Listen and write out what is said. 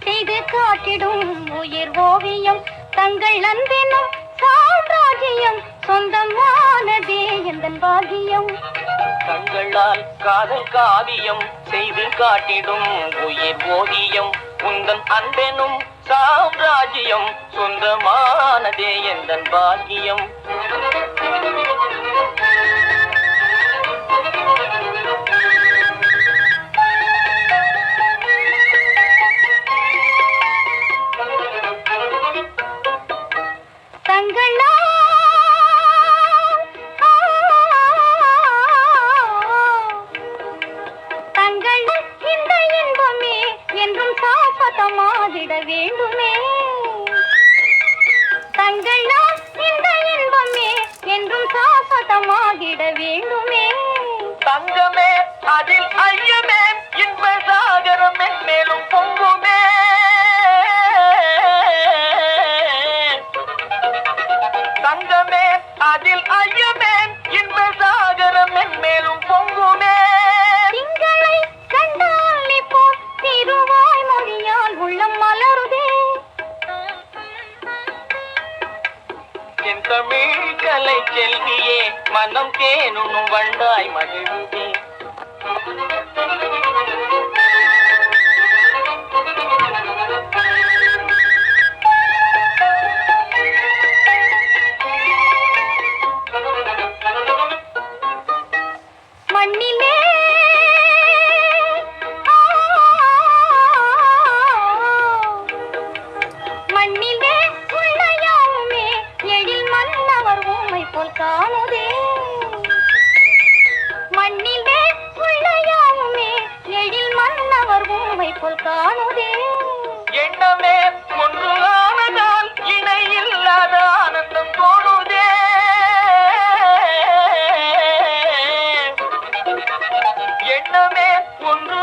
செய்து காட்டிடும் உயிர் ஓவியம் தங்கள் அன்பினும் சாம்ராஜ்யம் சொந்தமானதே எந்தன் பாகியம் தங்களால் காதல் காவியம் செய்து காட்டிடும் உயிர் ஓவியம் உந்தன் அன்பெனும் சாம்ராஜ்யம் சொந்தமானதே எந்தன் பாகியம் என்றும் சாசதமாகிட வேண்டுமே தங்களால் இந்த இன்பமே என்றும் சாசதமாகிட வேண்டுமே தங்கமே அதில் ஐயமே இன்ப சாகரம் மேலும் பொங்குமே தங்கமே அதில் ஐயமே இன்ப சாகரம் மேலும் பொங்குமே திங்களை கண்டால் இப்போ திருவாய் மொழியால் உள்ளம் மலருதே என் தமிழ் கலை செல்வியே மனம் தேனும் வண்டாய் மகிழ்வுதே மண்ணிலே மண்ணிலே உள்ளயாவுமே எழில் மன்னவர் ஊமை போல் காணுதே மண்ணிலே உள்ளயாவுமே எழில் மன்னவர் ஊமை போல் காணுதே எண்ணமே ஒன்று ஆனதால் இணை இல்லாத ஆனந்தம் தோணுதே எண்ணமே ஒன்று